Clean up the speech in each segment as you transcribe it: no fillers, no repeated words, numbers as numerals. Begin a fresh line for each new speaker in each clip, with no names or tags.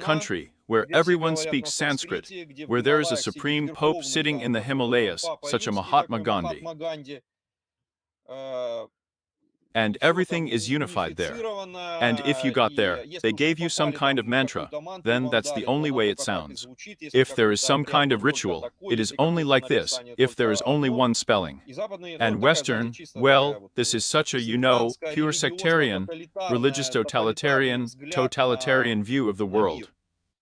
country where everyone speaks Sanskrit, where there is a supreme pope sitting in the Himalayas, such a Mahatma Gandhi, and everything is unified there. And if you got there, they gave you some kind of mantra, then that's the only way it sounds. If there is some kind of ritual, it is only like this, if there is only one spelling. And Western, well, this is such a, pure sectarian, religious totalitarian view of the world.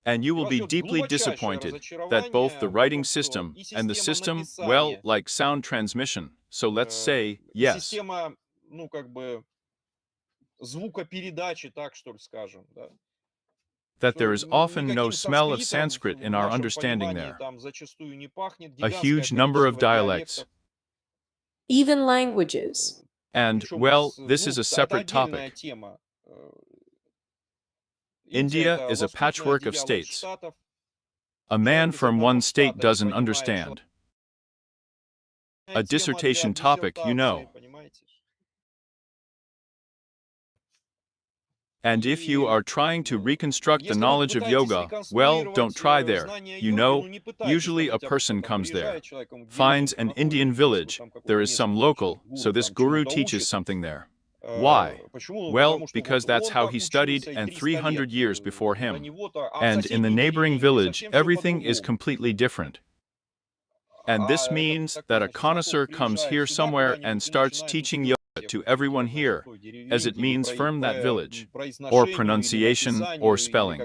And you will be deeply disappointed that both the writing system and the system, well, like sound transmission, so let's say, yes. That there is often no smell of Sanskrit in our understanding there. A huge number of dialects.
Even languages.
And, well, this is a separate topic. India is a patchwork of states. A man from one state doesn't understand. A dissertation topic, And if you are trying to reconstruct the knowledge of yoga, well, don't try there. Usually a person comes there, finds an Indian village, there is some local, so this guru teaches something there. Why? Well, because that's how he studied and 300 years before him. And in the neighboring village, everything is completely different. And this means that a connoisseur comes here somewhere and starts teaching yoga to everyone here, as it means from that village, or pronunciation, or spelling,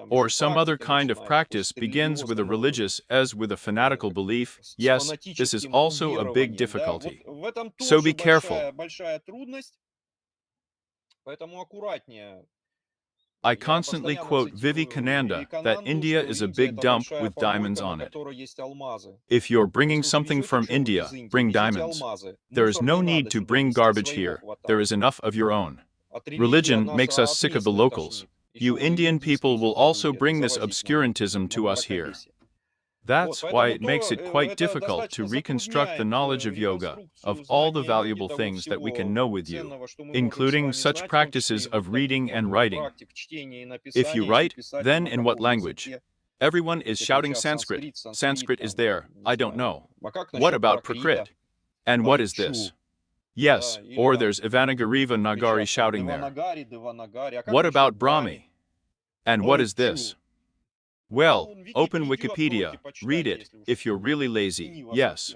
or some other kind of practice begins with a religious as with a fanatical belief. Yes, this is also a big difficulty. So be careful. I constantly quote Vivekananda that India is a big dump with diamonds on it. If you're bringing something from India, bring diamonds. There is no need to bring garbage here, there is enough of your own. Religion makes us sick of the locals. You Indian people will also bring this obscurantism to us here. That's why it makes it quite difficult to reconstruct the knowledge of yoga, of all the valuable things that we can know with you, including such practices of reading and writing. If you write, then in what language? Everyone is shouting Sanskrit. Sanskrit is there, I don't know. What about Prakrit? And what is this? Yes, or there's Ivanagariva Nagari shouting there. What about Brahmi? And what is this? Well, open Wikipedia, read it, if you're really lazy, yes.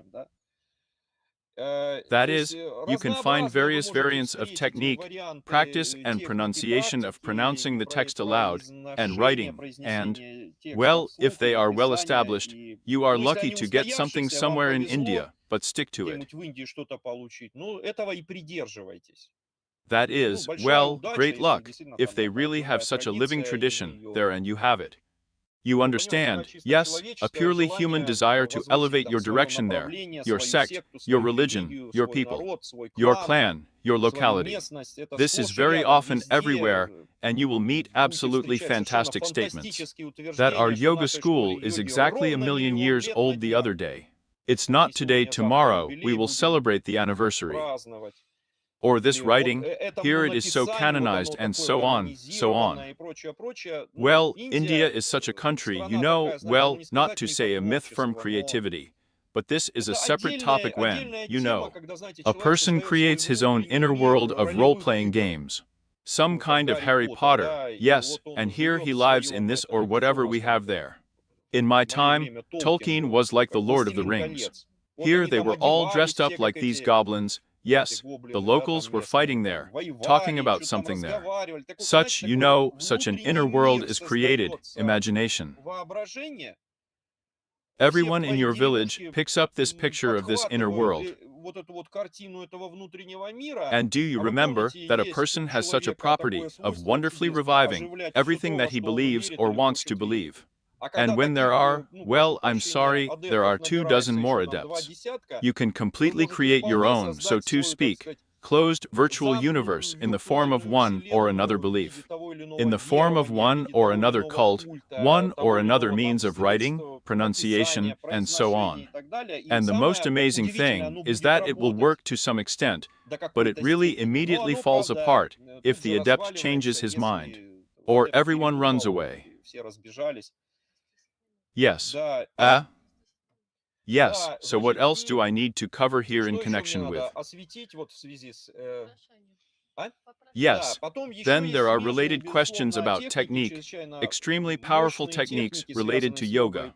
That is, you can find various variants of technique, practice and pronunciation of pronouncing the text aloud, and writing, and, well, if they are well established, you are lucky to get something somewhere in India, but stick to it. That is, well, great luck, if they really have such a living tradition there and you have it. You understand, yes, a purely human desire to elevate your direction there, your sect, your religion, your people, your clan, your locality. This is very often everywhere, and you will meet absolutely fantastic statements. That our yoga school is exactly 1,000,000 years old the other day. It's not today, tomorrow, we will celebrate the anniversary. Or this writing, here it is so canonized and so on, so on. Well, India is such a country, well, not to say a myth from creativity, but this is a separate topic when, a person creates his own inner world of role-playing games. Some kind of Harry Potter, yes, and here he lives in this or whatever we have there. In my time, Tolkien was like the Lord of the Rings. Here they were all dressed up like these goblins. Yes, the locals were fighting there, talking about something there. Such, such an inner world is created, imagination. Everyone in your village picks up this picture of this inner world. And do you remember that a person has such a property of wonderfully reviving everything that he believes or wants to believe? And when there are, well, I'm sorry, there are 24 more adepts. You can completely create your own, so to speak, closed virtual universe in the form of one or another belief, in the form of one or another cult, one or another means of writing, pronunciation, and so on. And the most amazing thing is that it will work to some extent, but it really immediately falls apart if the adept changes his mind, or everyone runs away. Yes.
Да,
Yes,
да,
so what
значит,
else do
и
I need to cover here in
что еще мне
connection with?
надо осветить вот в связи с... а? Да,
Yes.
потом еще
Then there
есть
are
смежные,
related questions
безусловно,
about
техники,
technique,
чрезвычайно
extremely powerful
мощные
techniques
техники,
related
связанные
to
с йогой.
yoga.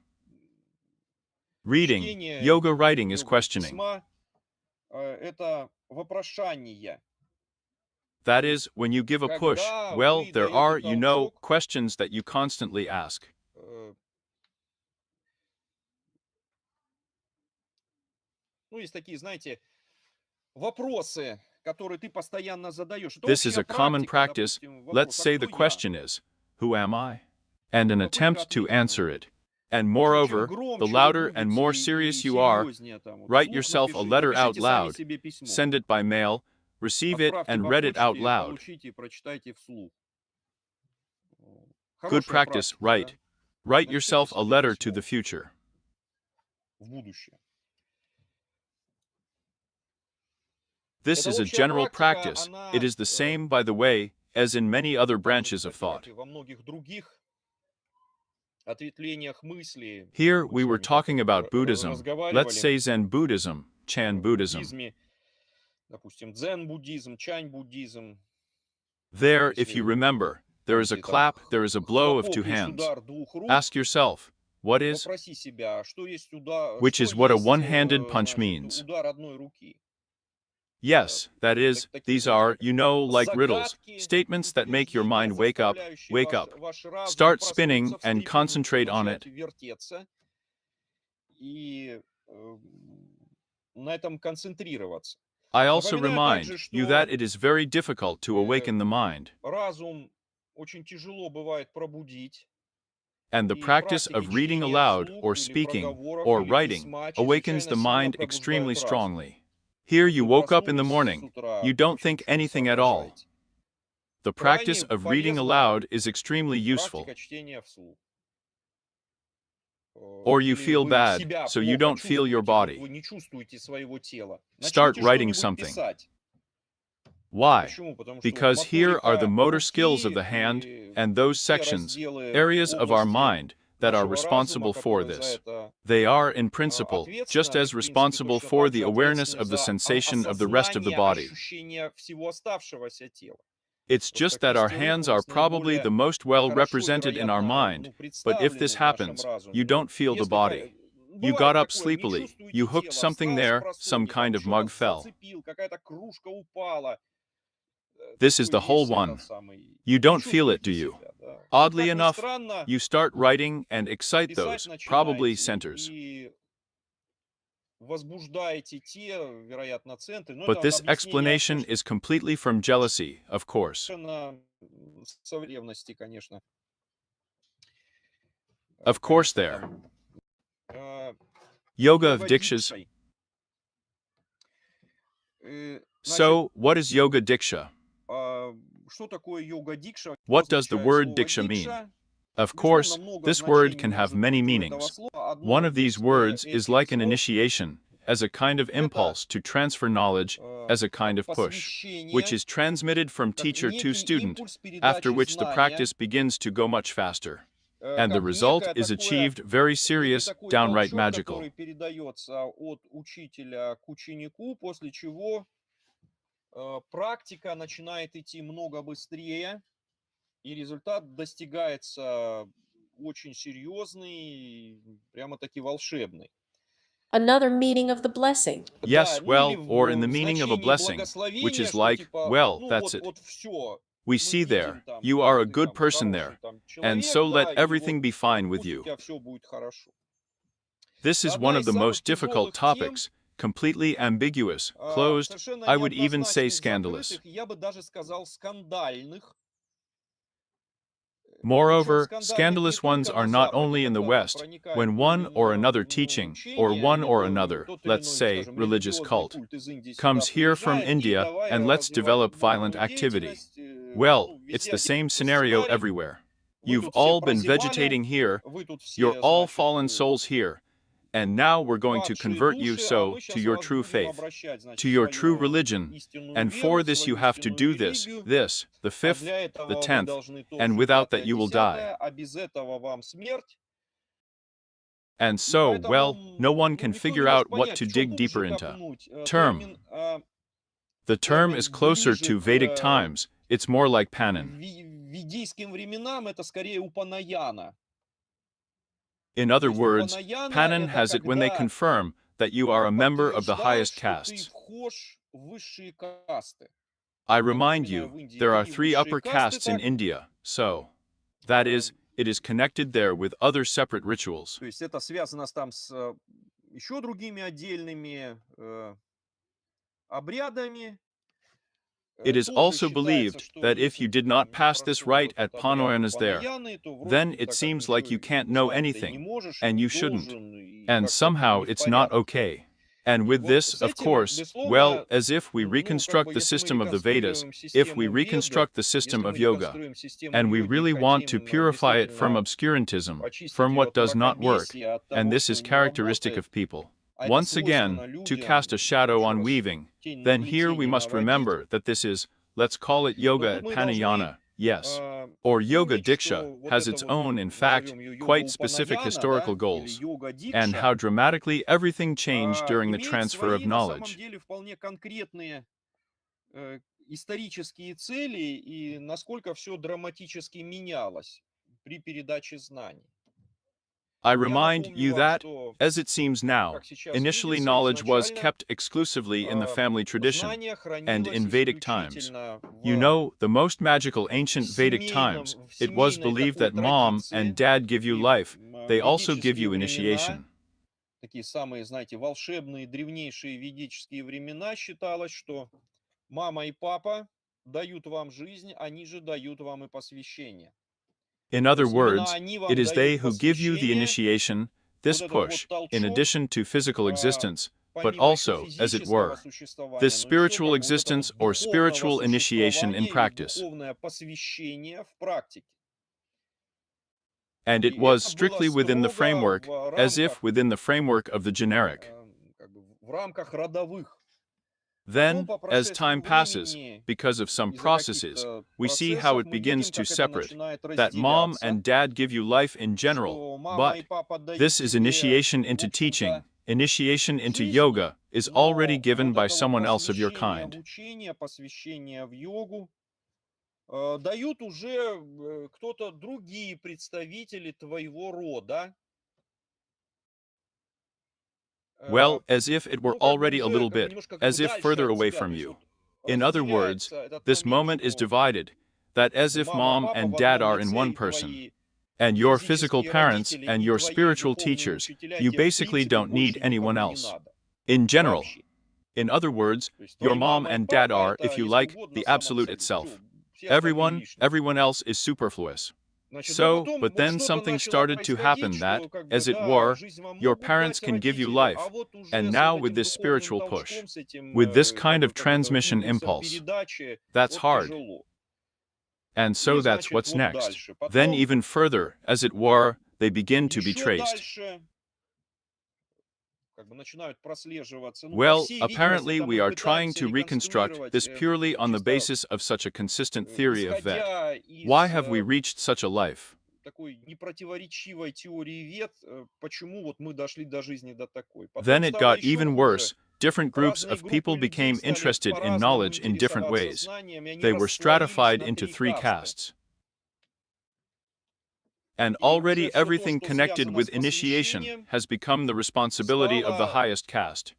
Reading,
Чтение
yoga writing is
йогового
questioning.
письма это вопрошание.
That
То
is,
есть,
when you give a push,
когда
well,
вы
there
даете
are,
толчок,
questions that you constantly ask.
э, ну, есть такие, знаете, вопросы, которые ты постоянно задаешь. Это
This is
общая
a common
практика,
practice.
допустим,
Let's
вопрос, а
say
кто
the
я?
question is, who am I? And an
Попытка
attempt to
ответить на
answer
него.
it. And
В общем, чем
moreover, the
громче вы
louder and
будете
more
и
serious you are,
серьезнее там вот
write
вслух
yourself a letter out
напишите сами
loud,
себе письмо.
send it by mail, receive it,
Отправьте
and
по
read it out
почте,
loud.
получите и прочитайте вслух.
Good
Хорошая
practice,
практика,
write.
да?
Write
Напишите
yourself a
себе
letter to
письмо
the future.
в будущее.
This
Эта
is a
общая
general
практика,
practice. It
она
is the same, by the way, as in many other
также,
branches of
кстати,
thought.
как и во многих других ответвлениях мысли.
Here
Мы
we
с
were
вами
talking
как-то
about Buddhism. Let's
разговаривали
say Zen Buddhism, Chan
в
Buddhism.
буддизме, допустим, дзен-буддизм, чань-буддизм.
There, if you
Если
remember, there is a
помните, там
clap, there is a blow of
хлопок
two
есть
hands.
удар двух рук.
Ask yourself, what is,
Вопроси себя, что есть удар,
which
что
is what a
есть,
one-handed punch
значит,
means.
удар одной руки.
Yes, that is,
Такие,
these
знаете,
are, like riddles,
загадки,
statements that make your
утверждения,
mind wake up,
заставляющие ваш разум
start spinning,
проснуться,
and
встрепенуться,
concentrate on
начать
it.
вертеться и на этом концентрироваться.
I also
Напоминаю
remind
также,
you
что
that it is very difficult to awaken the mind,
разум очень тяжело бывает пробудить,
and the
и
practice
практики
of reading
чтения
aloud,
вслух
or
или
speaking,
проговоров
or
или
writing,
письма
awakens
чрезвычайно
the
сильно
mind extremely
пробуждают разум.
strongly. Here
Вот
you
вы
woke up in the
проснулись с
morning.
утра,
You don't
очень
think
чего
anything at all.
соображаете.
The practice
Крайне
of reading
полезна
aloud is extremely useful.
практика чтения вслух.
Or you
Или
feel
вы
bad,
себя
so you
плохо
don't feel your
чувствуете, вот
body.
вы не чувствуете своего тела.
Start
Начните
writing
что-нибудь
something.
писать.
Why?
Почему? Потому что
Because
вот
here are the
моторика
motor skills of
руки
the hand
и
and those
все
sections,
разделы
areas of our
области
mind, that are
нашего разума,
responsible for
которые за
this.
это
They are, in principle, just
ответственны, они,
as
в принципе,
responsible
точно
for
так
the
же
awareness
ответственны
of the
за
sensation of the rest of the
осознание,
body.
ощущение всего оставшегося тела.
It's
Просто
just that our
кисти рук
hands
у
are
нас
probably
наиболее
the most well
хорошо,
represented in our
вероятно,
mind, but if this
представлены в нашем
happens,
разуме.
you
Но
don't feel the
несколько
body. You
бывает
got up
такое, не
sleepily,
чувствуете
you hooked
тело,
something
встал с
there, some
просонья, там
kind of
что-то
mug fell.
зацепил, какая-то кружка упала.
This is
Такой
the whole
весь этот
one.
самый.
You
Не
don't feel it, do
чувствуете
you?
себя, да.
Oddly
Как ни
enough,
странно,
you start writing and excite
писать
those, probably
начинаете
centers.
и возбуждаете те, вероятно, центры. Но
But
это
this
объяснение
explanation is completely from jealousy, of course.
совершенно со ревности, конечно.
Of course
Конечно,
there.
там,
Yoga of
йога
Dikshas.
дикшей. Значит,
So, what is Yoga Diksha?
что такое йога дикша?
What
Что
does the
означает
word
слово
diksha mean?
дикша?
Of course,
Безусловно, много
this word
значений
can have
может
many
быть у этого
meanings.
слова. Одно
One of these
из
words is
этих
like an
слов
initiation, as a kind of impulse to transfer knowledge, as a kind of push, which
посвящение,
is transmitted from
как
teacher to
некий
student,
импульс
after
передачи
which the
знания,
practice begins to go much faster. And the
как
result
некое
is
такое,
achieved very
некий
serious,
такой
downright
толчок,
magical.
который передается от учителя к ученику, после чего практика начинает идти много быстрее, и результат достигается очень серьезный, прямо-таки волшебный.
Another meaning of the blessing.
Yes,
Да, ну или
well, or in the
в
meaning of a
значении
blessing, which
благословения,
is
что
like,
типа,
well,
ну
that's it.
вот все.
We
Мы
see
видим
there,
там,
you
что
are a
ты
good
там
person
хороший
there,
там
and
человек,
so let
да, и вот
everything be fine with
пусть у
you.
тебя все будет хорошо.
This is
Одна
one of
из
the
самых
most difficult
тяжелых тем,
topics, completely ambiguous, closed,
совершенно
I would even say
неоднозначных,
scandalous.
закрытых, я бы даже сказал скандальных. Причем
Moreover,
скандальных не
scandalous ones
только
are
на
not
Западе,
only in the
когда там
West,
проникает
when one
или
or
на
another teaching, or
учение,
one
или
or
то
another,
тот или
let's
иной,
say,
скажем,
religious
религиозный
cult,
культ из Индии сюда
comes here from
приезжает, и
India,
давай
and let's
развивать
develop violent
духовную
activity.
деятельность. Ну,
Well, it's
везде
the
один
same
и тот же
scenario
сценарий.
everywhere.
Вы
You've
тут все
all been
прозевали,
vegetating here,
вы тут
you're
все,
all
значит,
fallen souls here, And now we're going to
падшие
convert you
души, а
so
мы
to
сейчас
your
вас
true
будем
faith,
обращать,
to
значит,
your true
свою
religion.
истинную
And
веру,
for this you
свою
have to
истинную
do this,
религию.
this, the
А
fifth,
для
the
этого вы
10th,
должны то,
and
все,
without that
пятое,
you will die.
десятое, а без этого вам смерть.
And
И
so,
поэтому,
well, no one
ну,
can
никто не
figure
может
out what
понять,
to
в чем
dig deeper
глубже
into.
копнуть.
Term. The term is
Термин
closer
ближе
to
к
Vedic times. It's more like Panin.
ведийским временам, это скорее Упанаяна.
In
То
other
есть
words,
Упанаяна
Panin
это
has it when they
когда
confirm that you are a member of the
подтверждают,
highest
что ты
castes.
вхож в высшие касты.
I
Я
remind
напоминаю,
you,
в Индии
there are
три
3
высшие
upper
касты,
castes in
так?
India, so, that is, it is connected there with other separate rituals.
То есть это связано там с еще другими отдельными обрядами.
It is
Тоже
also
считается,
believed
что
that if
если
you
ты
did
там
not
не
pass this
прошел
rite
этот
at
обряд
Panoyanas there,
Упанаяны, то вроде
then
бы
it
так как
seems
ничего
like you
и
can't know
знать-то и не
anything,
можешь,
and
и
you
не
shouldn't,
должен, и
and
как-то
somehow
не в
it's not
порядке.
okay. And
И
with
вот
this,
с
of
этим,
course, well,
безусловно,
as if we
ну, как бы,
reconstruct the
если мы
system of the Vedas,
реконструируем
if we
систему Вед,
reconstruct the system
если
of
мы
yoga,
реконструируем систему
and we
йоги и
really want to
хотим
purify it from
действительно
obscurantism,
очистить
from
ее
what
от
does not work,
мракобесия, от
and
того,
this
что
is
не
characteristic
работает,
of people,
а это
once
свойственно
again, to cast a
людям,
shadow
еще
on
раз,
weaving,
тень на
then here we
плетение
must
наводить.
remember that this is, let's call it
Но
yoga
тут
at
мы должны
Panayana, yes, or yoga
помнить, что
diksha
вот
has
это
its
вот,
own,
ну,
in fact,
назовем ее йога
quite specific
Упанаяна,
historical
да, или
goals,
йога
and
Дикша,
how dramatically everything changed during the
имеет
transfer of
свои, на самом
knowledge.
деле, вполне конкретные исторические цели и насколько все драматически менялось при передаче знаний.
I
Я
remind
напомню
you
вам,
that,
что,
as it seems now,
как сейчас
initially
видится,
knowledge was
изначально
kept exclusively in the family tradition,
знание
and
хранилось
in Vedic times.
исключительно
You know, the most magical ancient Vedic times,
в
it was
семейной
believed
такой
that mom
традиции.
and dad give you
И
life, they
в
also give
ведические
you
времена,
initiation.
такие самые, знаете, волшебные, древнейшие ведические времена, считалось, что мама и папа дают вам жизнь, они же дают вам и посвящение.
In
То
other
есть именно
words,
они вам
it is they
дают
who give you the
посвящение,
initiation, this
вот этот вот
push, in
толчок,
addition to physical existence, but
помимо еще
also, as it
физического
were,
существования,
this
но еще
spiritual
как бы вот этого
existence or
духовного
spiritual initiation in
существования или
practice.
духовное посвящение в практике.
And it
И
was
это было
strictly within the
строго
framework,
в
as if
рамках,
within the framework of the generic.
как бы в рамках родовых. Потом
Then,
по
as
прошествию
time passes,
времени
because of some
из-за
processes,
каких-то
we see how
процессов
it
мы
begins
видим,
to
как это
separate,
начинает
that mom
разделяться,
and dad give you life in general,
что мама
but
и папа дают
this is
тебе,
initiation
в
into teaching,
общем-то,
initiation into
жизнь,
yoga, is already
но
given
вот
by
это вот
someone else of your
посвящение
kind.
в учение, посвящение в йогу дают уже кто-то другие представители твоего рода.
Well, as if it were
Ну, как бы
already a
уже
little
как бы
bit,
немножко как
as
бы
if
дальше
further
от
away
тебя.
from
То есть
you.
вот
In other words,
разделяется этот
this
момент,
moment is
что
divided, that as if
мама,
mom
папа
and
в
dad
одном
are in
лице,
one
и
person,
твои
and your physical
физические
parents
родители,
and
и
your
твои
spiritual
духовные
teachers,
учителя,
you
тебе в
basically
принципе
don't need
больше
anyone
никого не
else.
надо.
In general,
Вообще.
in other words,
То есть
your
твои
mom
мама и
and dad
папа
are,
это,
if you
если
like,
угодно,
the
сам
absolute
абсолют.
itself.
Все, все остальные
Everyone,
лишние.
everyone else is superfluous.
Значит, но
So,
потом
but
вот
then
что-то
something
начало
started to happen
происходить,
that,
что как бы
as it
да,
were,
жизнь вам
your
могут
parents
дать
can give you
родители,
life,
а вот уже
and
с
now
вот
with
этим
this
духовным
spiritual push,
толчком, с этим
with this
как
kind
бы
of
как это
transmission
импульсом
impulse,
передачи,
that's
вот
hard.
тяжело.
And
И
so that's
значит,
what's
вот
next.
дальше.
Then
Потом
even further, as it were, they begin to be
еще
traced.
дальше как бы начинают прослеживаться. Ну, по
Well,
всей видимости,
apparently
там
we
мы
are trying
пытаемся
to reconstruct
реконструировать
this purely on the
чисто
basis of such a consistent theory of Vet.
исходя
Why
из
have we reached such a life?
такой непротиворечивой теории Вет, почему вот мы дошли до жизни до такой.
Then
Потом
it
стало
got
еще
even
хуже.
worse. Different groups
Разные
of
группы
people
людей
became
стали
interested in
по-разному
knowledge in different
интересоваться
ways.
знаниями, они
They were
расслоились
stratified
на
into
3
3
касты.
castes. And
И уже
already
все то,
everything
что
connected
связано
with
с
initiation
посвящением,
has become the responsibility of the
стало
highest caste.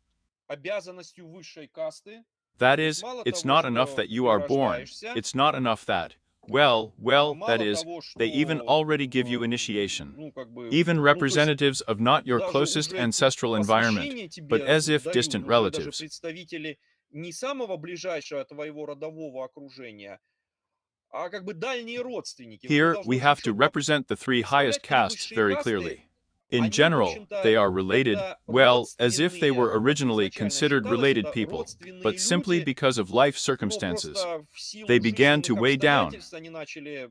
обязанностью высшей касты.
That
То есть
is,
мало
it's
того,
not enough
что
that you
ты
are born.
рождаешься,
It's not enough that, well, that
мало
is,
того,
they even
что
already give you initiation.
ну как бы,
Even
ну то есть
representatives of not your
даже
closest
уже
ancestral environment,
посвящение
but
тебе
as if
дают
distant
уже даже
relatives.
представители не самого ближайшего твоего родового окружения, а как бы дальние родственники. Вы
Here, we
должны
have to
еще
represent the 3 highest
представлять 3
castes
высшие
very
касты.
clearly. In
Они, в
general, they
общем-то,
are related,
это
well, as if they were
родственные,
originally
изначально
considered
считалось,
related
это
people,
родственные
but simply
люди,
because of life
но
circumstances,
просто в силу
they began to
жизненных
weigh down.
обстоятельств они начали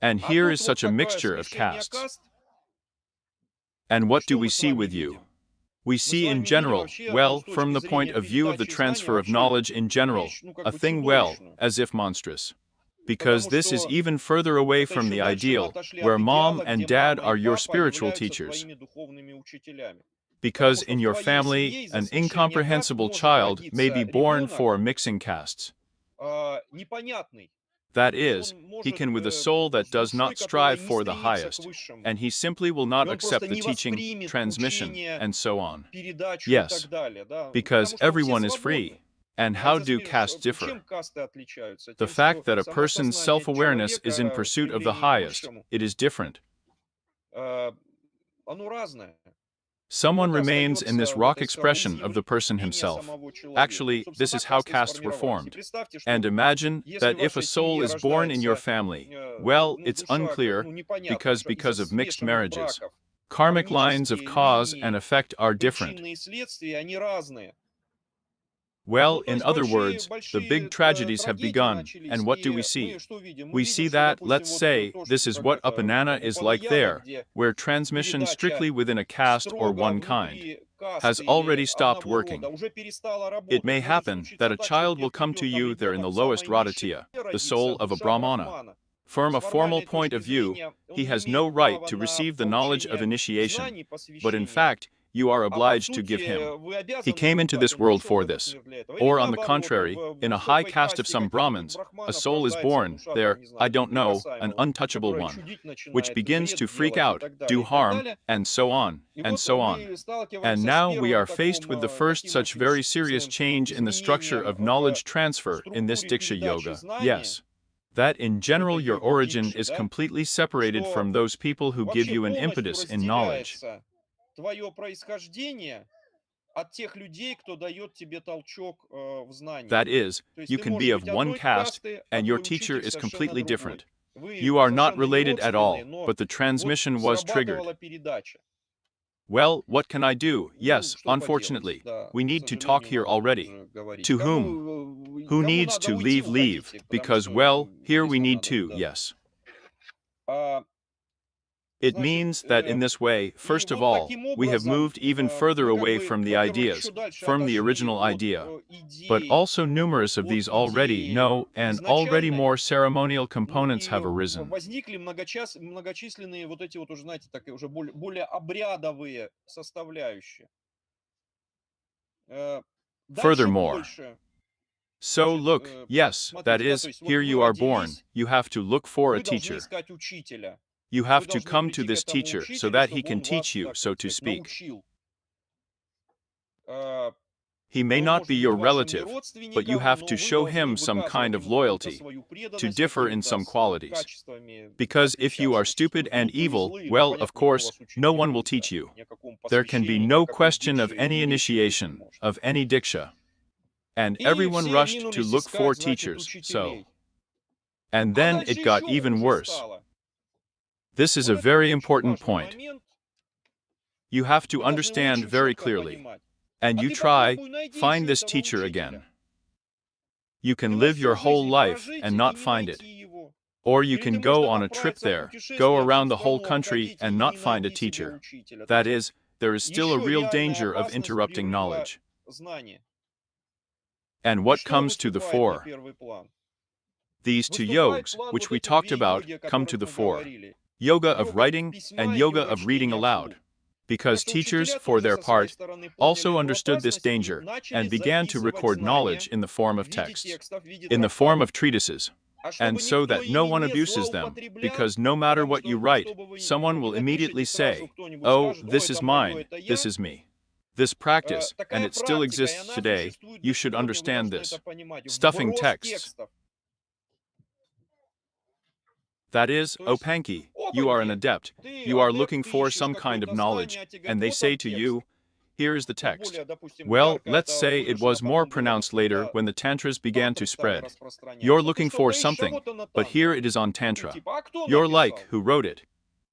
And
А
here
тут
is
вот
such a
такое
mixture of
смешение
castes.
каст.
And
И
what
что
do we
мы с
see
вами
with you?
видим?
We
Мы с
see in
вами видим
general,
вообще, ну,
well,
с
from
точки
the point
зрения
of view of the
передачи знаний,
transfer of
вообще
knowledge in general,
вещь, ну, как
a
бы
thing well,
чудовищную.
as if monstrous. Because this is even further away
это
from
еще
the
дальше мы
ideal,
отошли от
where mom
идеала,
and
где
dad
мама
are
и
your
папа
spiritual
являются
teachers.
твоими духовными учителями.
Because
Потому что
in
в
your
твоей
family,
семье из-за
an
смешения каст
incomprehensible
может
child may be
родиться
born
ребенок
for mixing castes.
непонятный.
That
То есть
is,
он
he
может
can with a soul that
с
does
душой,
not
которая
strive
не
for the
стремится к
highest,
высшему.
and he simply will
И
not
он просто
accept the
не
teaching,
воспримет
transmission,
учение,
and so on.
передачу и
Yes,
так далее, да,
because
потому что все
everyone is
свободны.
free. And
А
how
это
do castes differ?
чем касты отличаются?
The
Тем,
fact
что
that a
само
person's
сознание
self-awareness is in
человека в
pursuit of the
стремлении к
highest.
высшему,
It is different.
оно разное.
Someone
Кто-то
remains in this
остается в
rock
этой
expression of the person
скорлупе
himself.
самого человека.
Actually,
Собственно,
this is
так
how
касты
castes were
сформировались. И
formed.
представьте,
And
что
imagine
если
that
в
if a
вашей
soul
семье
is born in your
рождается,
family, well,
ну,
it's
душа,
unclear
ну, непонятно,
because
из-за
of mixed
смешанных
marriages.
браков,
Karmic lines of
кармические
cause and
линии,
effect are different.
причины и следствия, они разные.
Well,
Ну, то
in
есть
other words, the
большие
big tragedies have
трагедии
begun,
начались,
and what do
и
we
мы
see?
что видим? Мы
We
видим,
see
что,
that,
допустим,
let's
вот
say,
то,
this
что
is what
когда-то
Upanana
там
is
упала
like
Яда,
there,
где
where transmission
передача
strictly within a caste or
строго
one kind
внутри
has
касты или
already stopped
одного рода
working.
уже перестала
It
работать.
may
Может
happen
случиться
that a
так, что
child will
где-то
come to
придет там
you there in the
ребенок
lowest
самой низшей
Radhatya, the
родится,
soul of a
душа
Brahmana.
Брахмана.
From
С
a formal
формальной
point
точки
of view,
зрения
he
он не
has
имеет
no right
права
to
на
receive the knowledge of
получение
initiation,
знаний,
but in
посвящения.
fact, you are
А по
obliged to give
сути,
him.
вы
He
обязаны
came
ему
into
дать,
this
он
world
пришел
for
в этот
this.
мир для этого. Или
Or on the
наоборот,
contrary, in a high
высокой
caste of
касте
some
каких-нибудь
Brahmins, a
брахманов
soul is
рождается
born
душа, там,
there,
не
I
знаю,
don't know, an
неприкасаемого,
untouchable
которая
one,
чудить
which
начинает,
begins
бред
to freak
делать и
out,
так далее,
do
и так
harm,
далее.
and so on,
И
and
вот
so on.
мы
And
сталкиваемся с
now we
первым
are faced with the first
таким
such
очень
very serious change in the structure
изменением
of
в
knowledge transfer in this
структуре
Diksha
передачи
Yoga.
знания,
Yes. That in general your
йога
origin
дикши,
is
да,
completely separated
что
from those people who give
вообще
you an
полностью
impetus in knowledge.
разделяется твое происхождение от тех людей, кто дает тебе толчок в знании.
That is,
То есть
you
ты
can
можешь
be of
быть
one
одной
caste,
касты, а
and your
твой
teacher
учитель
is
совершенно
completely
другой.
different.
Вы
You are not
совершенно не
related at all,
родственные, но
but the
вот
transmission was triggered.
срабатывала передача.
Well, what can I do?
Ну,
Yes,
что поделать,
unfortunately,
да,
we
к
need to talk
сожалению,
here
надо
already.
уже говорить.
To whom? Who
Кому
needs
надо
to
уйти,
leave, leave,
уходите, потому
because,
что
well, here we
здесь нам
need
надо,
to,
да.
yes.
А,
It
Значит,
means that in this way,
и
first of
вот
all,
таким
we have
образом
moved even further
мы как
away
бы,
from the
во-первых,
ideas,
еще дальше
from the
отошли
original
от
idea, but
идей,
also numerous of
от
these already
идеи
know and already
изначальной.
more ceremonial
Ну
components
и
have arisen.
возникли многочисленные вот эти вот уже, знаете, такие уже более обрядовые составляющие. Дальше
Furthermore,
больше.
so
Значит,
look, yes, that
смотрите, да, то
is,
есть вот
here
вы
you are born,
родились,
you have to look for a
вы должны
teacher.
искать учителя.
You
Вы
have to
должны
come to
прийти к
this
этому
teacher so
учителю,
that he
чтобы
can
он
teach
вас,
you,
так
so
вот
to
сказать,
speak.
научил. А,
He may
Он
not
может
be
быть
your
вашим не
relative, but you
родственником,
have
но
to
вы
show
должны
him some kind
выказывать
of
ему какую-то
loyalty,
свою
to
преданность,
differ in some
какими-то
qualities.
качествами
Because if you are
отличаться.
stupid
Ну,
and
вы
evil,
злые, ну,
well, of
понятно, никто
course,
вас учить
no
не
one will
будет,
teach
да,
you.
ни о каком
There can be
посвящении, ни
no
о какой
question of
дикше
any
и речи быть не
initiation,
может.
of any diksha. And
И
everyone
все
rushed to
ринулись
look for
искать, значит,
teachers, so.
учителей.
And
А
then
дальше
it got
еще
even
хуже
worse.
стало.
This is
Вот
a
это
very
очень
important
важный
point.
момент.
You have to
Вы должны
understand
очень
very
четко
clearly.
понимать.
And
А
you
ты
try,
попробуй найди
find
еще
this
этого
teacher
учителя.
again. You
Ты
can
можешь
live your
всю
whole
жизнь
life
прожить
and
и
not
не
find it.
найти его.
Or you
Или
can
ты можешь
go
там
on a trip
отправиться в
there, go
путешествие,
around
всю
the whole
страну
country
обходить
and
и
not
не
find a
найти себе
teacher.
учителя. То
That
есть
is, there is still a
еще
real
реальная
danger of
опасность
interrupting
прерыва
knowledge.
знания.
And
И
what
что
comes to the
выступает на
fore?
первый план?
These two
Выступает
yogas,
план
which
вот
we
этих
talked
две
about,
йоги, о
come to
которых
the
мы
fore.
говорили.
Yoga of
Йога
writing
письма
and
и
yoga
йога
of reading
чтения
aloud.
вслух.
Because
Потому что
teachers,
учителя
for
тоже
their
со своей
part,
стороны поняли
also
эту
understood this
опасность и
danger
начали
and began to
записывать
record
знания
knowledge in the form
в
of
виде
texts,
текстов, в виде
in the form
трактатов.
of treatises,
А чтобы
and so
никто
that no
ими
one
не
abuses them,
злоупотреблял,
because no matter
потому
what you
что
write,
чтобы вы
someone will
не напишите
immediately
сразу,
say,
кто-нибудь
"Oh,
скажет, о,
this
это
is
мое,
mine,
это
this
я.
is me." This practice, and
Такая
it still
практика, и
exists
она
today,
существует
you
до
should
сегодня, вы
understand
должны
this.
это понимать.
Stuffing
Вброс
texts.
текстов.
That is,
То
O
есть,
Panki, you are an
опаньки,
adept.
ты
You are
адепт,
looking
ты
for
ищешь
some kind of
какое-то
knowledge,
знание, а тебе
and
говорят,
they
вот
say
он
to
текст.
you, here is the
Тут
text.
более, допустим,
Well,
ярко
let's
это
say it
выражено
was more
потом было,
pronounced later
когда
when the tantras began to
тантры стали
spread.
распространяться.
You're
Ты
looking for
что-то ищешь, а
something,
вот она
but
тантра.
here it is on
Ну,
Tantra.
типа, а кто
You're like,
написал?
who wrote it?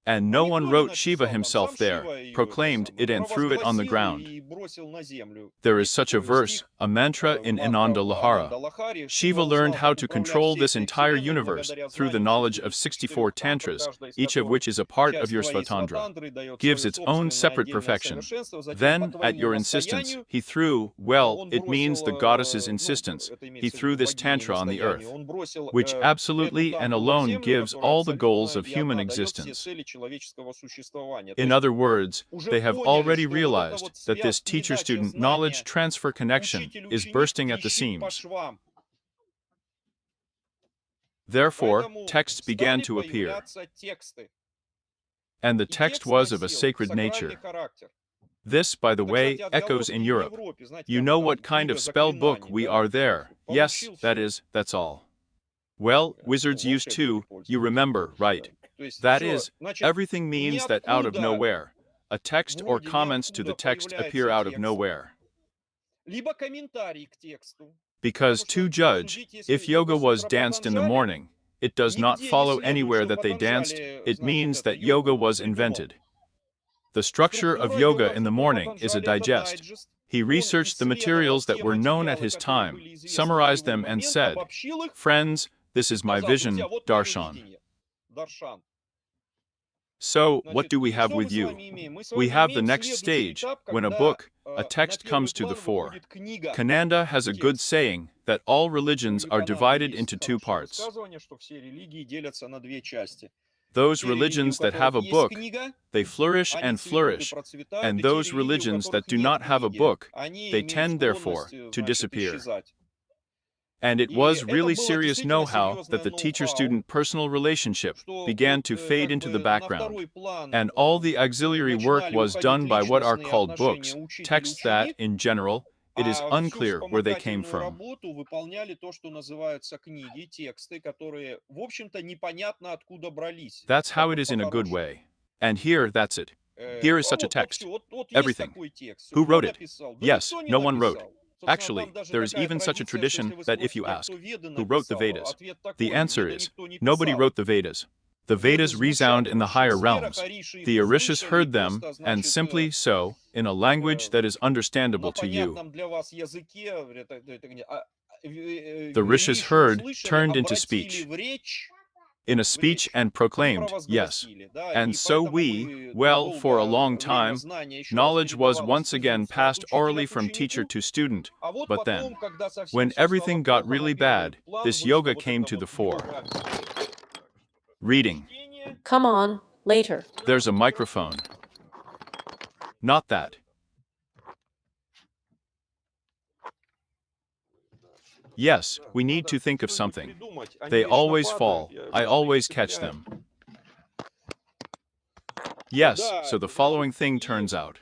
And no one wrote Shiva himself there, proclaimed it and threw it on the ground. There is such a verse, a mantra in Ananda Lahara. Shiva learned how to control this entire universe through the knowledge of 64 tantras, each of which is a part of your Svatandra, gives its own separate perfection. Then, at your insistence, he threw, well, it means the goddess's insistence, he threw this tantra on the earth, which absolutely and alone gives all the goals of human existence. In other words, they have already realized that this teacher-student knowledge transfer connection is bursting at the seams. Therefore, texts began to appear. And the text was of a sacred nature. This, by the way, echoes in Europe. You know what kind of spell book we are there. Yes, that's all. Well, wizards used to, you remember, right? That is, everything means that out of nowhere. A text or comments to the text appear out of nowhere. Because to judge, if yoga was danced in the morning, it does not follow anywhere that they danced, it means that yoga was invented. The structure of yoga in the morning is a digest. He researched the materials that were known at his time, summarized them and said, "Friends, this is my vision, darshan." So, what do we have with you? We have the next stage, when a book, a text comes to the fore. Kananda has a good saying that all religions are divided into two parts. Those religions that have a book, they flourish, and those religions that do not have a book, they tend, therefore, to disappear. And it was really serious know-how that the teacher-student personal relationship began to fade into the background. And all the auxiliary work was done by what are called books, texts that, in general, it is unclear where they came from. That's how it is in a good way. And here, that's it. Here is such a text. Everything. Who wrote it? Yes, no one wrote. Actually, there is even such a tradition that if you ask, who wrote the Vedas? The answer is, nobody wrote the Vedas. The Vedas resound in the higher realms. The Orishas heard them, and simply so, in a language that is understandable to you. The Rishis heard, turned into speech. In a speech and proclaimed, yes. And so we, well, for a long time, knowledge was once again passed orally from teacher to student, but then, when everything got really bad, this yoga came to the fore. Reading.
Come on, later.
There's a microphone. Not that. Yes, we need to think of something. They always fall. I always catch them. Yes, so the following thing turns out.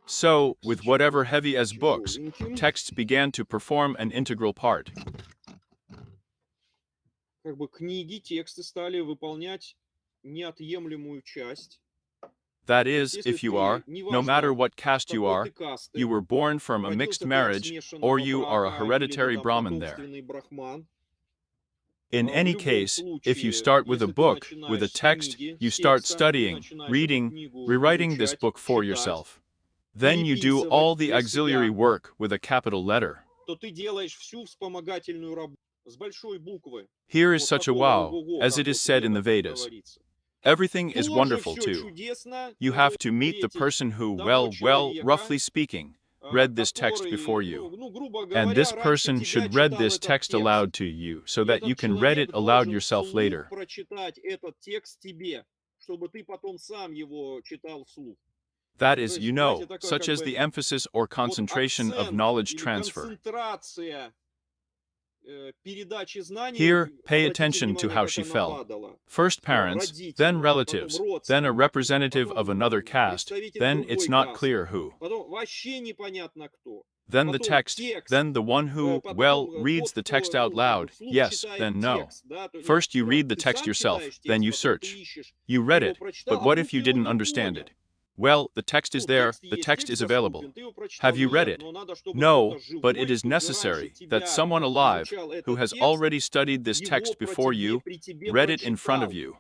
So, with whatever heavy as books, texts began to perform an integral part. That is, if you are, no matter what caste you are, you were born from a mixed marriage, or you are a hereditary Brahmin there. In any case, if you start with a book, with a text, you start studying, reading, rewriting this book for yourself. Then you do all the auxiliary work with a capital letter. Here is such a wow, as it is said in the Vedas. Everything is wonderful too. You have to meet the person who, well, roughly speaking, read this text before you. And this person should read this text aloud to you so that you can read it aloud yourself later. That is, you know, such as the emphasis or concentration of knowledge transfer. Here, pay attention to how she fell. First parents, then relatives, then a representative of another caste, then it's not clear who. Then the text, then the one who, well, reads the text out loud, yes, then no. First you read the text yourself, then you search. You read it, but what if you didn't understand it? Well, the text is there, the text is available. Have you read it? No, but it is necessary that someone alive, who has already studied this text before you, read it in front of you.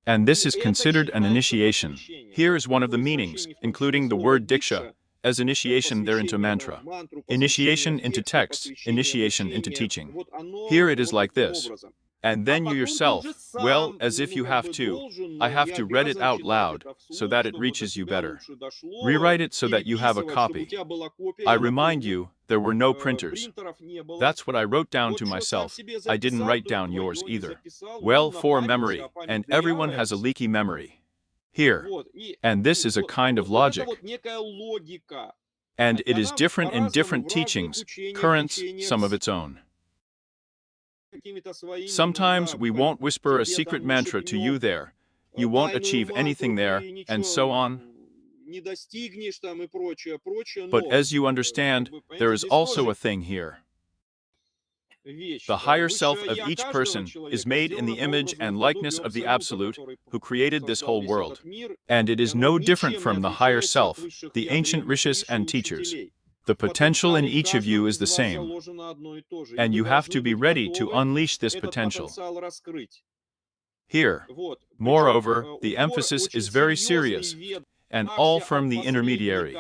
And this is considered an initiation. Here is one of the meanings, including the word diksha, as initiation there into mantra. Initiation into text, initiation into teaching. Here it is like this. And then you yourself, well, as if you have to, I have to read it out loud, so that it reaches you better. Rewrite it so that you have a copy. I remind you, there were no printers. That's what I wrote down to myself. I didn't write down yours either. Well, for memory, and everyone has a leaky memory. Here. And this is a kind of logic. And it is different in different teachings, currents, some of its own. Sometimes we won't whisper a secret mantra to you there. You won't achieve anything there, and so on. But as you understand, there is also a thing here. The higher self of each person is made in the image and likeness of the Absolute, who created this whole world. And it is no different from the higher self, the ancient rishis and teachers. The potential in each of you is the same, and you have to be ready to unleash this potential. Here, moreover, the emphasis is very serious, and all from the intermediary.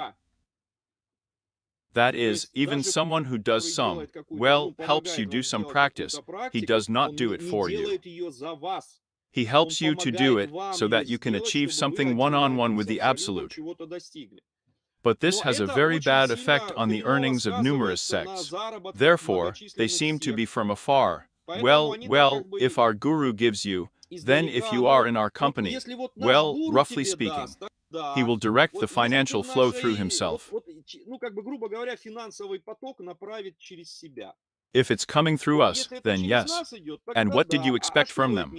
That is, even someone who does some, well, helps you do some practice, he does not do it for you. He helps you to do it so that you can achieve something one-on-one with the Absolute. But this has a very bad effect on the earnings of numerous sects. Therefore, they seem to be from afar. Well, if our guru gives you, then if you are in our company, well, roughly speaking, he will direct the financial flow through himself. If it's coming through us, then yes. And what did you expect from them?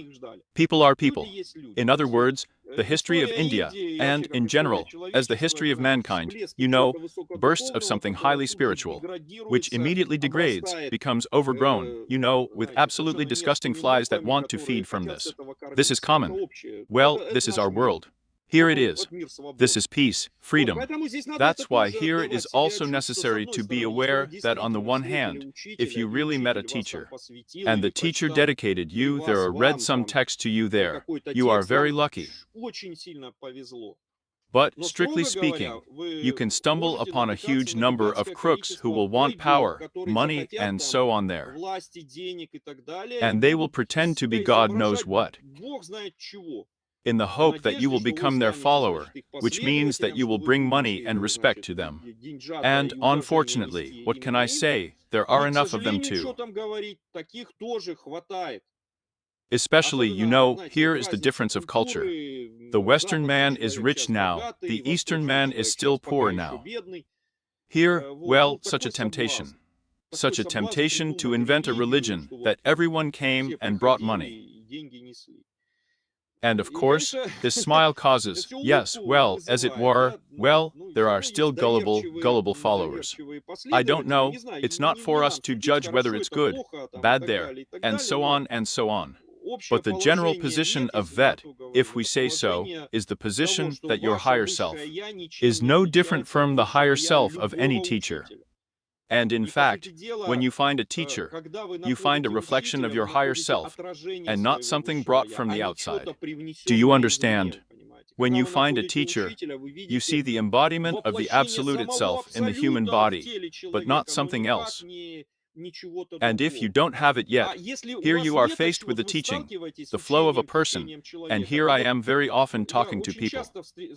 People are people. In other words, the history of India, and, in general, as the history of mankind, you know, bursts of something highly spiritual, which immediately degrades, becomes overgrown, you know, with absolutely disgusting flies that want to feed from this. This is common. Well, this is our world. Here it is. This is peace, freedom. That's why here it is also necessary to be aware that on the one hand, if you really met a teacher, and the teacher dedicated you there or read some text to you there, you are very lucky. But, strictly speaking, you can stumble upon a huge number of crooks who will want power, money, and so on there. And they will pretend to be God knows what, in the hope that you will become their follower, which means that you will bring money and respect to them. And, unfortunately, what can I say, there are enough of them too. Especially, you know, here is the difference of culture. The Western man is rich now, the Eastern man is still poor now. Here, well, such a temptation. Such a temptation to invent a religion that everyone came and brought money. And of course, this smile causes, yes, well, as it were, well, there are still gullible followers. I don't know, it's not for us to judge whether it's good, bad there, and so on and so on. But the general position of vet, if we say so, is the position that your higher self is no different from the higher self of any teacher. And in fact, when you find a teacher, you find a reflection of your higher self, and not something brought from the outside. Do you understand? When you find a teacher, you see the embodiment of the Absolute itself in the human body, but not something else. And if you don't have it yet, here you are faced with the teaching, the flow of a person, and here I am very often talking to people.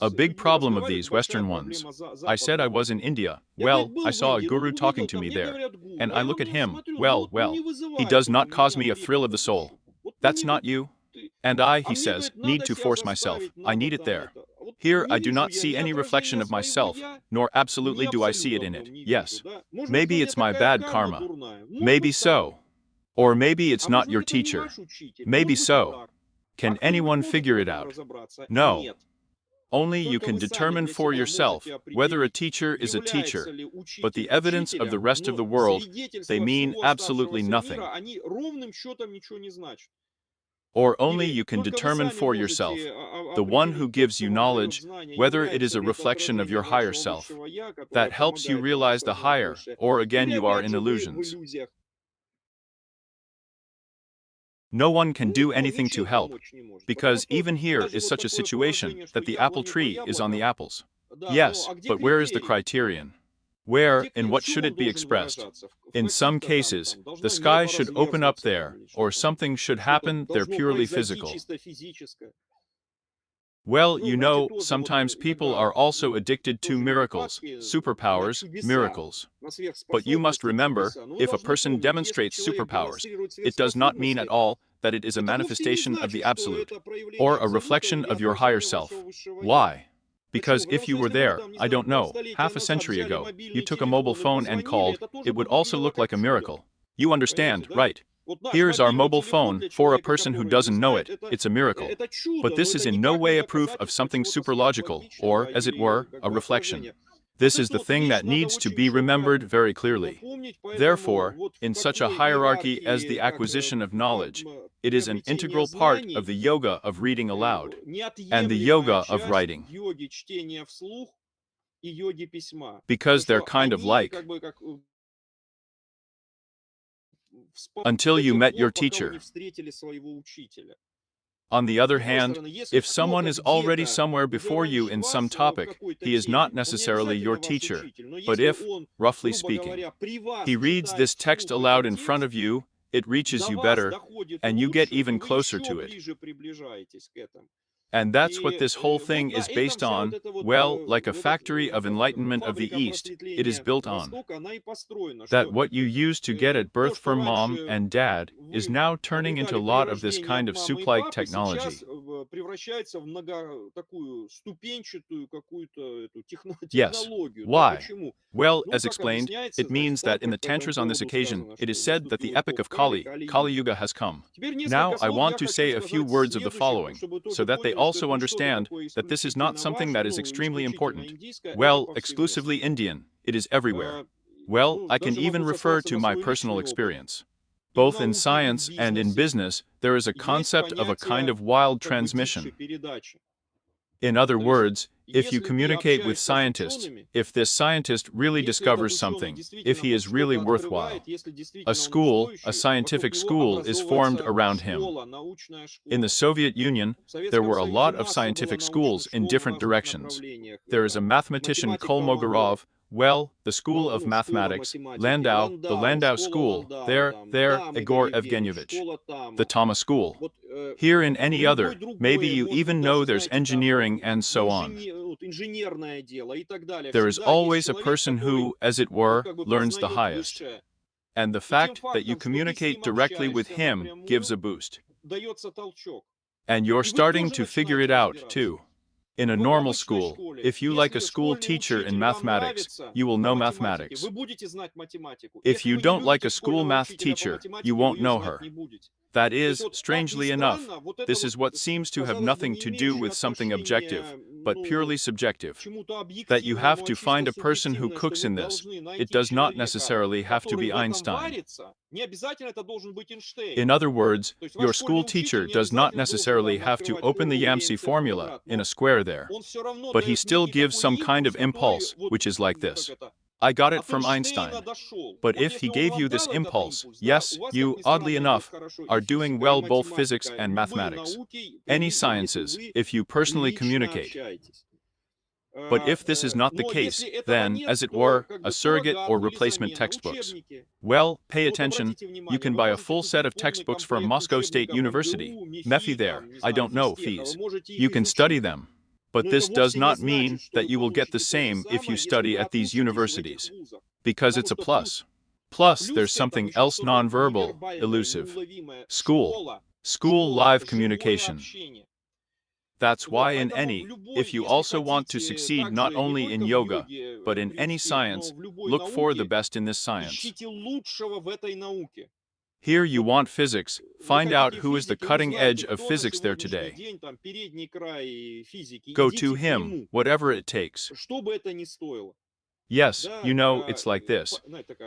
A big problem of these Western ones. I said I was in India, well, I saw a guru talking to me there, and I look at him, well, he does not cause me a thrill of the soul. That's not you. And I, he says, need to force myself, I need it there. Here I do not see any reflection of myself, nor absolutely do I see it in it. Yes. Maybe it's my bad karma. Maybe so. Or maybe it's not your teacher. Maybe so. Can anyone figure it out? No. Only you can determine for yourself whether a teacher is a teacher, but the evidence of the rest of the world, they mean absolutely nothing. Or only you can determine for yourself the one who gives you knowledge, whether it is a reflection of your higher self, that helps you realize the higher, or again you are in illusions. No one can do anything to help, because even here is such a situation that the apple tree is on the apples. Yes, but where is the criterion? Where and what should it be expressed? In some cases, the sky should open up there, or something should happen there purely physical. Well, you know, sometimes people are also addicted to miracles, superpowers, miracles. But you must remember, if a person demonstrates superpowers, it does not mean at all that it is a manifestation of the absolute, or a reflection of your higher self. Why? Because if you were there, I don't know, half a century ago, you took a mobile phone and called, it would also look like a miracle. You understand, right? Here's our mobile phone. For a person who doesn't know it, it's a miracle. But this is in no way a proof of something superlogical, or, as it were, a reflection. This is the thing that needs to be remembered very clearly. Therefore, in such a hierarchy as the acquisition of knowledge, it is an integral part of the yoga of reading aloud, and the yoga of writing. Because they're kind of like. Until you met your teacher. On the other hand, if someone is already somewhere before you in some topic, he is not necessarily your teacher, but if, roughly speaking, he reads this text aloud in front of you, it reaches you better, and you get even closer to it. And that's what this whole thing is based on. Well, like a factory of enlightenment of the East, it is built on. That what you used to get at birth from mom and dad is now turning into a lot of this kind of soup-like technology. Yes. Why? Well, as explained, it means that in the tantras on this occasion, it is said that the epoch of Kali, Kali Yuga, has come. Now I want to say a few words of the following, so that they also understand that this is not something that is extremely important. Well, exclusively Indian, it is everywhere. Well, I can even refer to my personal experience. Both in science and in business, there is a concept of a kind of wild transmission. In other words, if you communicate with scientists, if this scientist really discovers something, if he is really worthwhile, a school, a scientific school, is formed around him. In the Soviet Union, there were a lot of scientific schools in different directions. There is a mathematician Kolmogorov, well, the School of Mathematics, Landau, the Landau School, there, Igor Evgenyevich, the Thomas School. Here in any other, maybe you even know there's engineering and so on. There is always a person who, as it were, learns the highest. And the fact that you communicate directly with him gives a boost. And you're starting to figure it out, too. In a normal school, if you like a school teacher in mathematics, you will know mathematics. If you don't like a school math teacher, you won't know her. That is, strangely enough, this is what seems to have nothing to do with something objective, but purely subjective. That you have to find a person who cooks in this. It does not necessarily have to be Einstein. In other words, your school teacher does not necessarily have to open the Yamsi formula in a square there. But he still gives some kind of impulse, which is like this. I got it from Einstein. But if he gave you this impulse, yes, you, oddly enough, are doing well both physics and mathematics. Any sciences, if you personally communicate. But if this is not the case, then, as it were, a surrogate or replacement textbooks. Well, pay attention, you can buy a full set of textbooks from Moscow State University, MEFI there, I don't know, fees. You can study them. But this does not mean that you will get the same if you study at these universities. Because it's a plus. Plus, there's something else nonverbal, elusive. School. School live communication. That's why in any, if you also want to succeed not only in yoga, but in any science, look for the best in this science. Here you want physics, find out who is the cutting edge of physics there today. Go to him, whatever it takes. Yes, you know, it's like this.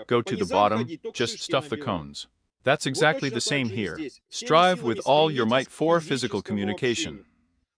Go to the bottom, just stuff the cones. That's exactly the same here. Strive with all your might for physical communication.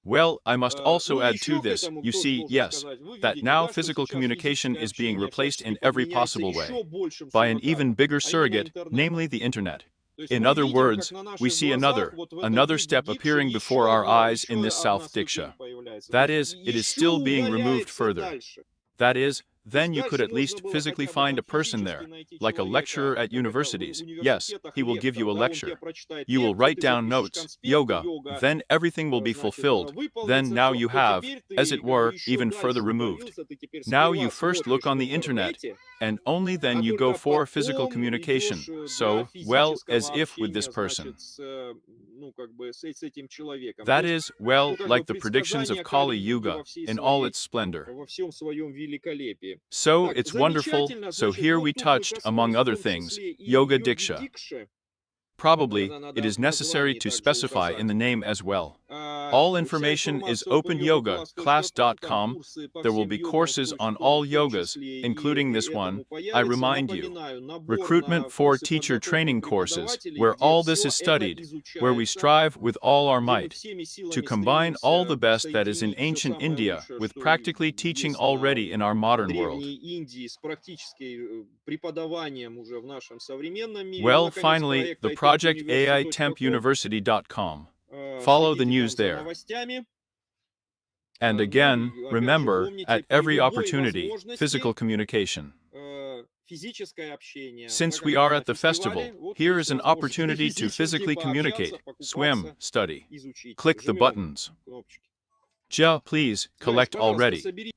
Well, I must also
Ну и
add to
еще к
this,
этому
you
тоже
see,
можно
yes,
сказать. Вы
that
видите,
now
да, что
physical
сейчас
communication
физическое
is being
общение
replaced in
всячески
every
подменяется
possible
еще
way
большим
by an even
суррогатом,
bigger
а именно
surrogate,
интернетом.
namely the internet.
То есть
In
мы
other
видим, как
words,
на
we
наших
see
глазах вот в этом
another
виде
step
дикши
appearing before our eyes in this
одна
South
ступень
Diksha.
появляется. То
That
есть
is, it is
еще
still being removed
удаляется
further.
дальше.
That is,
То есть
then you could
дальше
at
можно
least
было
physically
хотя бы
find
там
a person
физически
there,
найти
like a lecturer
человека,
at
как это, в
universities. Yes,
университетах
he will give you a
лектор, да, он тебе
lecture.
прочитает
You will
лекцию,
write
ты
down
запишешь
notes,
конспект,
yoga, then everything will be
значит,
fulfilled. Then
выполнится
now
все,
you
то
have,
теперь
as
ты
it
как бы
were,
еще
even
дальше
further removed.
удалился, ты теперь
Now
сперва
you first look
смотришь
on
в
the internet,
интернете,
and only then
а
you go
только
for physical
потом
communication.
идешь для
So, well, as
физического
if with this
общения,
person.
значит, ну, как бы с этим человеком. То
That
есть,
is, well,
ну, как бы
like the predictions of
предсказания
Kali
Кали-юги
Yuga in all its splendor.
во всем своем великолепии.
So,
Так,
it's wonderful.
замечательно,
So
значит,
here
вот
we
тут мы
touched, among
коснулись в
other
том
things,
числе и
Yoga
йоги
Diksha.
Дикши.
Probably,
Это надо
it is
в
necessary
названии
to
также
specify in the
указать.
name as well.
Вся
All information is
информация
opengyoga-class.com.
курсы по
There will
всем
be
йогам,
courses
в
on
том
all yogas,
числе
including
и
this
этому
one. I
появится.
remind you,
Напоминаю, набор
recruitment
на
for
курсы
teacher
подготовки
training courses,
преподавателей,
where
где
all this
все
is
это
studied, where we
изучается,
strive with all our
где мы
might
всеми
to
силами
combine all the
стремимся
best that is in
соединить все
ancient
самое
India
лучшее,
with
что
practically teaching
есть на
already in our modern world.
Древней Индии с практическим преподаванием уже в нашем современном мире.
Well,
Наконец,
finally,
проект
the project
iTempuniversity.com.
AITempuniversity.com. Follow the
Следите
news
там за
there.
новостями.
And
Ну
again,
и опять же
remember,
помните,
at
при
every
любой
opportunity, physical
возможности
communication.
физическое общение.
Since
Так
we
как
are
мы на
at the festival,
фестивале, вот
here
есть
is an
возможность
opportunity to
физически
physically
пообщаться,
communicate, swim,
покупаться,
study.
изучить.
Click the
Жмем
buttons.
кнопочки.
Ja, please,
Guys,
collect
пожалуйста,
already.
соберите.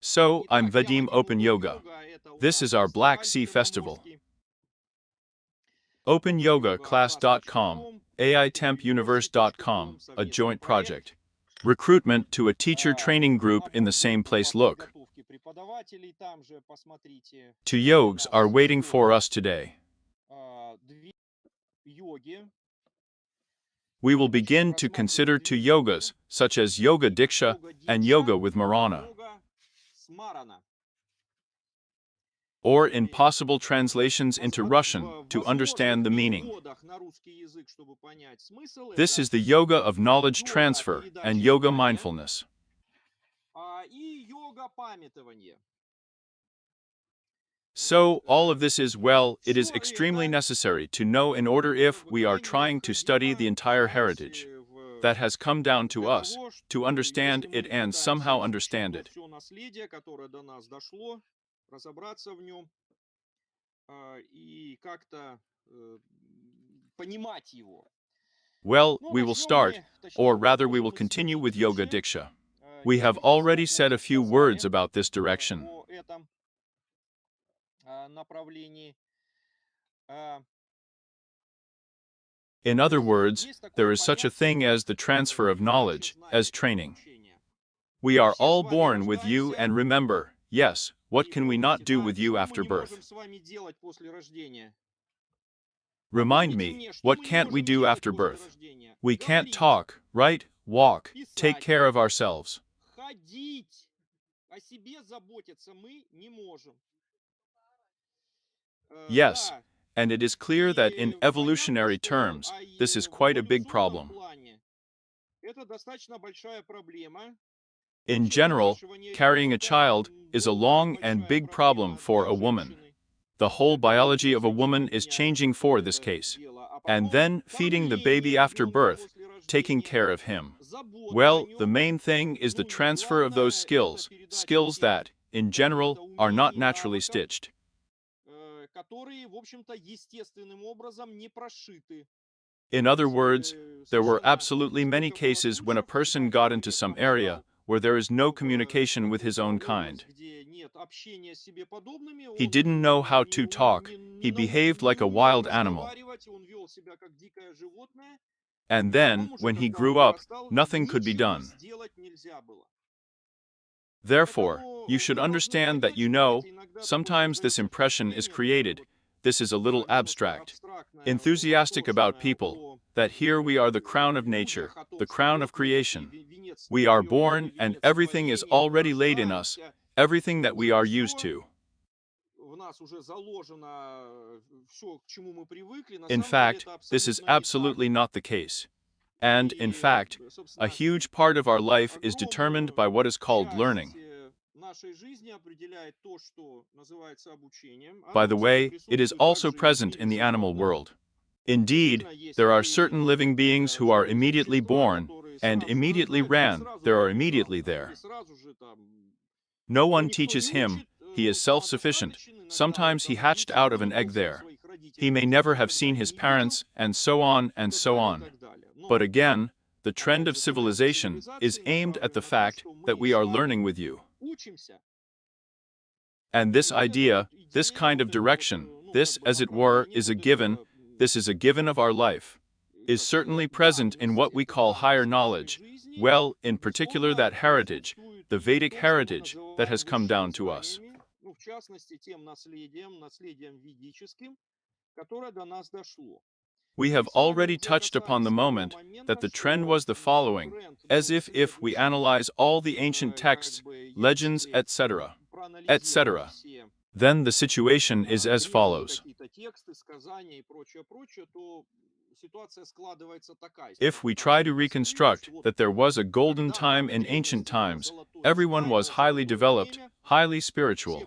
So, I'm
Итак, я
Vadim
Вадим
Open
Open
Yoga.
Yoga. Это у
This
нас
is our Black
фестиваль
Sea Festival.
черноморский.
OpenYogaClass.com, AITempUniverse.com, a joint project. Recruitment to a teacher training group in the same place. Look. Two yogs are waiting for us today. We will begin to consider two yogas, such as Yoga Diksha and Yoga with Marana. Or in possible translations into Russian to understand the meaning. This is the yoga of knowledge transfer and yoga mindfulness. So, all of this is, well, it is extremely necessary to know in order if we are trying to study the entire heritage that has come down to us, to understand it and somehow understand it.
Разобраться в нем и как-то понимать его.
Well, we will start, or rather we will continue with Yoga Diksha. We have already said a few words about this direction. In other words, there is such a thing as the transfer of knowledge, as training. We are all born with you and remember, yes, what can we not do with you after birth? Remind me, what can't we do after birth? We can't talk, write, walk, take care of ourselves. Yes, and it is clear that in evolutionary terms, this is quite a big problem. In general, carrying a child is a long and big problem for a woman. The whole biology of a woman is changing for this case. And then feeding the baby after birth, taking care of him. Well, the main thing is the transfer of those skills, skills that, in general, are not naturally stitched. In other words, there were absolutely many cases when a person got into some area where there is no communication with his own kind. He didn't know how to talk, he behaved like a wild animal. And then, when he grew up, nothing could be done. Therefore, you should understand that sometimes this impression is created, this is a little abstract, enthusiastic about people, that here we are the crown of nature, the crown of creation. We are born and everything is already laid in us, everything that we are used to. In fact, this is absolutely not the case. And, in fact, a huge part of our life is determined by what is called learning. By the way, it is also present in the animal world. Indeed, there are certain living beings who are immediately born and immediately ran, they are immediately there. No one teaches him, he is self-sufficient. Sometimes he hatched out of an egg there. He may never have seen his parents, and so on and so on. But again, the trend of civilization is aimed at the fact that we are learning with you. And this idea, this kind of direction, this, as it were, is a given, this is a given of our life, is certainly present in what we call higher knowledge, well, in particular that heritage, the Vedic heritage that has come down to us. We have already touched upon the moment that the trend was the following, as if we analyze all the ancient texts, legends, etc., etc., then the situation is as follows. If we try to reconstruct that there was a golden time in ancient times, everyone was highly developed, highly spiritual.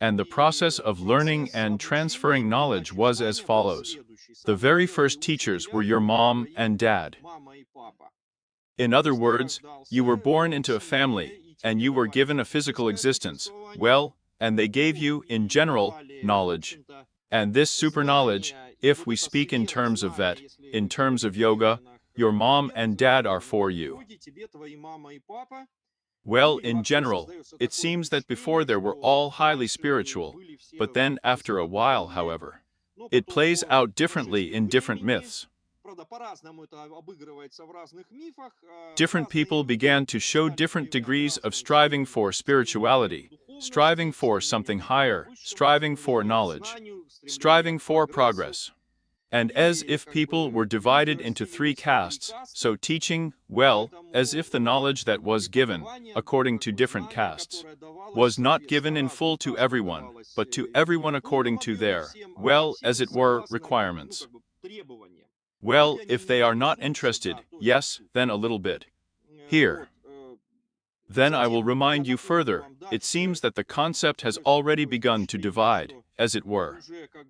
And the process of learning and transferring knowledge was as follows. The very first teachers were your mom and dad. In other words, you were born into a family, and you were given a physical existence, well, and they gave you, in general, knowledge. And this super knowledge, if we speak in terms of Vet, in terms of yoga, your mom and dad are for you. Well, in general, it seems that before they were all highly spiritual, but then after a while, however, it plays out differently in different myths. Different people began to show different degrees of striving for spirituality, striving for something higher, striving for knowledge, striving for progress. And as if people were divided into three castes, so teaching, well, as if the knowledge that was given, according to different castes, was not given in full to everyone, but to everyone according to their, well, as it were, requirements. Well, if they are not interested, yes, then a little bit. Here. Then I will remind you further, it seems that the concept has already begun to divide, as it were.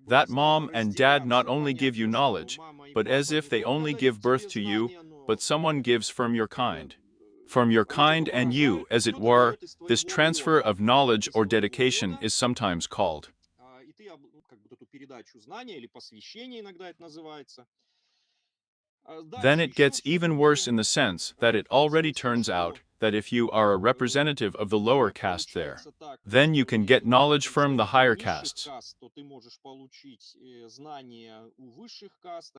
That mom and dad not only give you knowledge, but as if they only give birth to you, but someone gives from your kind. From your kind and you, as it were, this transfer of knowledge or dedication is sometimes called. Then it gets even worse in the sense that it already turns out that if you are a representative of the lower caste there, then you can get knowledge from the higher castes.